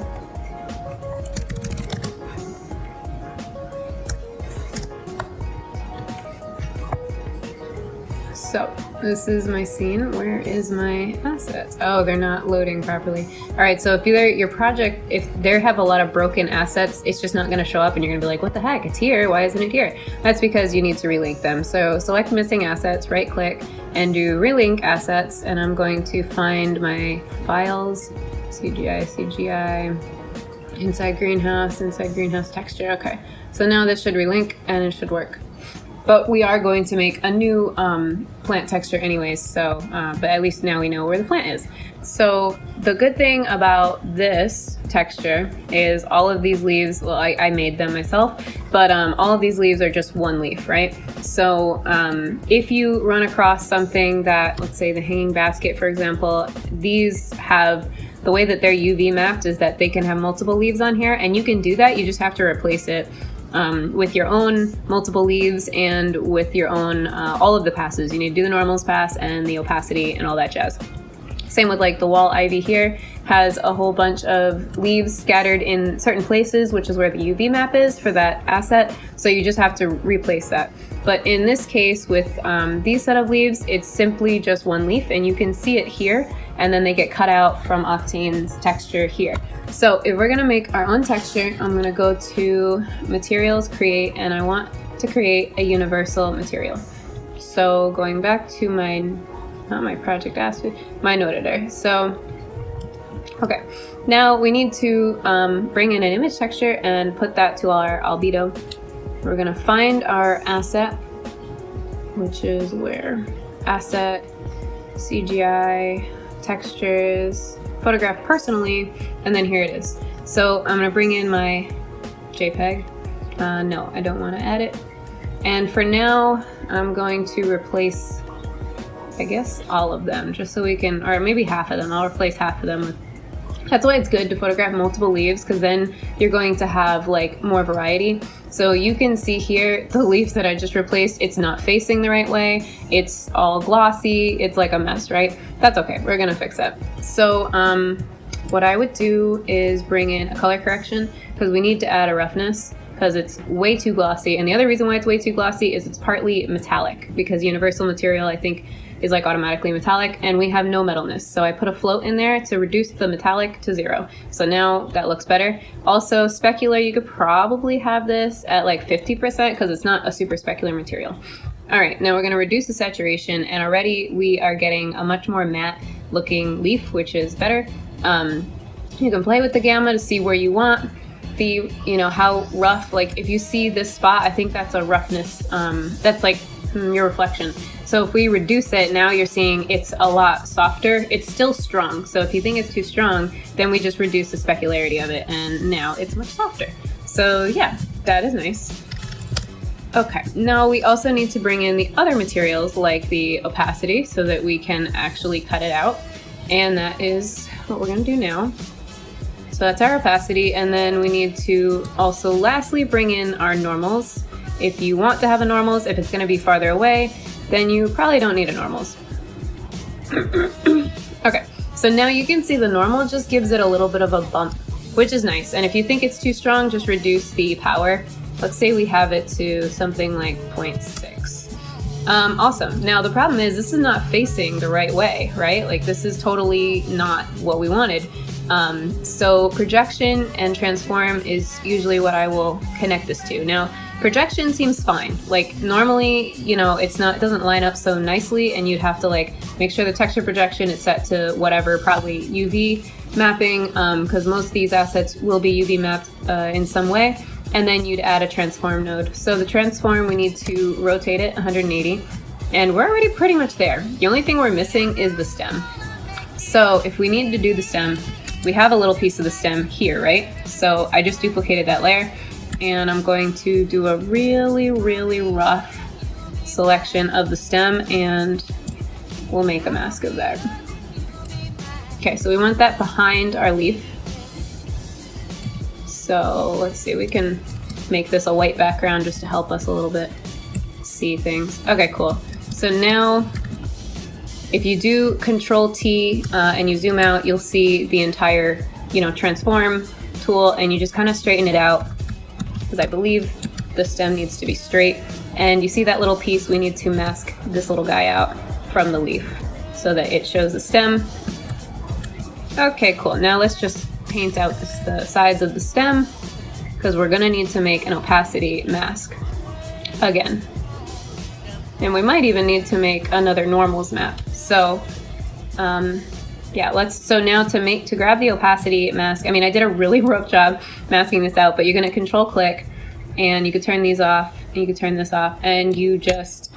So this is my scene. Where is my assets? Oh, they're not loading properly. All right, so if your project, if they have a lot of broken assets, it's just not gonna show up and you're gonna be like, what the heck, it's here, why isn't it here? That's because you need to relink them. So select missing assets, right click, and do relink assets, and I'm going to find my files, CGI, inside greenhouse texture. Okay, so now this should relink and it should work. But we are going to make a new plant texture anyways, so, but at least now we know where the plant is. So the good thing about this texture is all of these leaves, well, I made them myself, but all of these leaves are just one leaf, right? So if you run across something that, let's say the hanging basket, for example, these have, the way that they're UV mapped is that they can have multiple leaves on here, and you can do that, you just have to replace it with your own multiple leaves and with your own, all of the passes. You need to do the normals pass and the opacity and all that jazz. Same with like the wall ivy here, has a whole bunch of leaves scattered in certain places, which is where the UV map is for that asset. So you just have to replace that. But in this case with these set of leaves, it's simply just one leaf, and you can see it here, and then they get cut out from Octane's texture here. So if we're gonna make our own texture, I'm gonna go to materials, create, and I want to create a universal material. So going back to my, not my project aspect, my node editor. So, okay, now we need to bring in an image texture and put that to our albedo. We're gonna find our asset, which is where? Asset, CGI, textures, photograph personally, and then here it is. So I'm gonna bring in my JPEG. No, I don't wanna add it. And for now, I'm going to replace, I guess, all of them, just so we can, or maybe half of them. I'll replace half of them with, that's why it's good to photograph multiple leaves, because then you're going to have like more variety. So you can see here, the leaf that I just replaced, it's not facing the right way. It's all glossy. It's like a mess, right? That's okay. We're gonna fix that. So what I would do is bring in a color correction, because we need to add a roughness. because it's way too glossy. And the other reason why it's way too glossy is it's partly metallic, because universal material, I think, is like automatically metallic, and we have no metalness. So I put a float in there to reduce the metallic to 0. So now that looks better. Also, specular, you could probably have this at like 50% because it's not a super specular material. All right, now we're gonna reduce the saturation, and already we are getting a much more matte looking leaf, which is better. You can play with the gamma to see where you want the, how rough, like if you see this spot, I think that's a roughness, that's like your reflection. So if we reduce it, now you're seeing it's a lot softer. It's still strong. So if you think it's too strong, then we just reduce the specularity of it, and now it's much softer. So yeah, that is nice. Okay, now we also need to bring in the other materials like the opacity so that we can actually cut it out. And that is what we're gonna do now. So that's our opacity, and then we need to also lastly bring in our normals. If you want to have a normals, if it's gonna be farther away, then you probably don't need a normals. Okay, so now you can see the normal just gives it a little bit of a bump, which is nice. And if you think it's too strong, just reduce the power. Let's say we have it to something like 0.6. Awesome. Now the problem is this is not facing the right way, right? Like this is totally not what we wanted. So projection and transform is usually what I will connect this to. Now, projection seems fine. Like normally, it doesn't line up so nicely, and you'd have to like make sure the texture projection is set to whatever, probably UV mapping, because most of these assets will be UV mapped in some way. And then you'd add a transform node. So the transform, we need to rotate it 180, and we're already pretty much there. The only thing we're missing is the stem. So if we need to do the stem, we have a little piece of the stem here, right? So I just duplicated that layer, and I'm going to do a really, really rough selection of the stem, and we'll make a mask of that. Okay, so we want that behind our leaf. So let's see, we can make this a white background just to help us a little bit see things. Okay, cool. So now if you do Control T and you zoom out, you'll see the entire, transform tool, and you just kind of straighten it out, because I believe the stem needs to be straight. And you see that little piece, we need to mask this little guy out from the leaf so that it shows the stem. Okay, cool. Now let's just paint out the sides of the stem, because we're gonna need to make an opacity mask again. And we might even need to make another normals map. So yeah, so now to grab the opacity mask, I mean, I did a really rough job masking this out, but you're gonna control click, and you could turn these off, and you could turn this off, and you just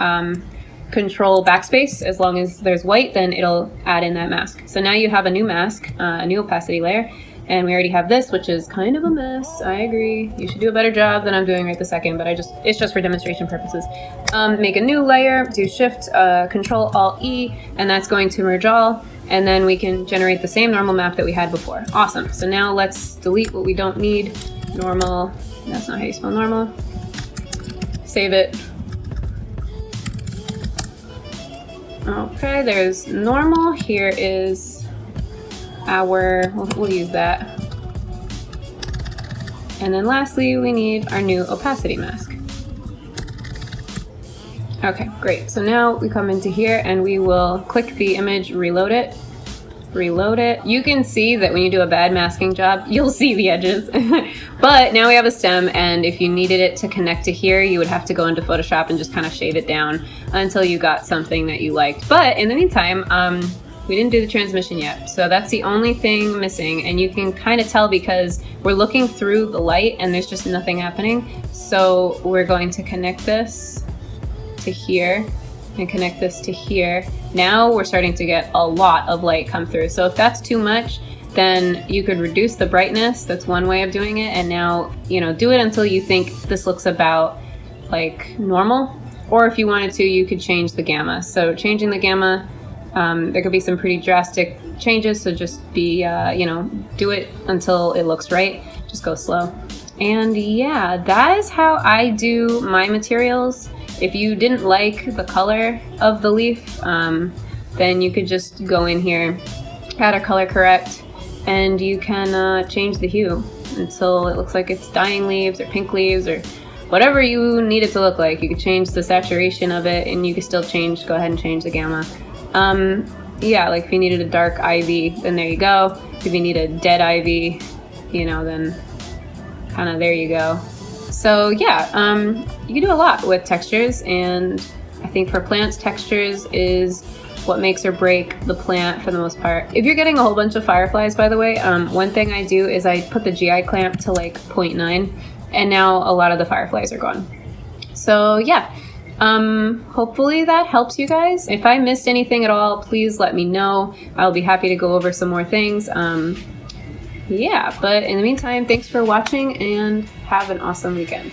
control backspace. As long as there's white, then it'll add in that mask. So now you have a new mask, a new opacity layer, and we already have this, which is kind of a mess. I agree. You should do a better job than I'm doing right this second, but it's just for demonstration purposes. Make a new layer, do Shift, Control, Alt, E, and that's going to merge all, and then we can generate the same normal map that we had before. Awesome. So now let's delete what we don't need. Normal, that's not how you spell normal. Save it. Okay, there's normal. Here is we'll use that. And then lastly, we need our new opacity mask. Okay, great. So now we come into here and we will click the image, reload it. You can see that when you do a bad masking job, you'll see the edges. But now we have a stem, and if you needed it to connect to here, you would have to go into Photoshop and just kind of shade it down until you got something that you liked. But in the meantime, we didn't do the transmission yet. So that's the only thing missing, and you can kind of tell because we're looking through the light and there's just nothing happening. So we're going to connect this to here and connect this to here. Now we're starting to get a lot of light come through. So if that's too much, then you could reduce the brightness. That's one way of doing it. And now, do it until you think this looks about like normal. Or if you wanted to, you could change the gamma. So changing the gamma, there could be some pretty drastic changes. So just be, do it until it looks right. Just go slow. And yeah, that is how I do my materials. If you didn't like the color of the leaf, then you could just go in here, add a color correct, and you can change the hue until it looks like it's dying leaves or pink leaves or whatever you need it to look like. You can change the saturation of it, and you can still go ahead and change the gamma. Yeah, like if you needed a dark ivy, then there you go. If you need a dead ivy, you know, then kind of there you go. So yeah, you can do a lot with textures, and I think for plants, textures is what makes or break the plant for the most part. If you're getting a whole bunch of fireflies, by the way, one thing I do is I put the GI clamp to like 0.9, and now a lot of the fireflies are gone. So yeah, hopefully that helps you guys. If I missed anything at all, please let me know. I'll be happy to go over some more things. Yeah, but in the meantime, thanks for watching and have an awesome weekend.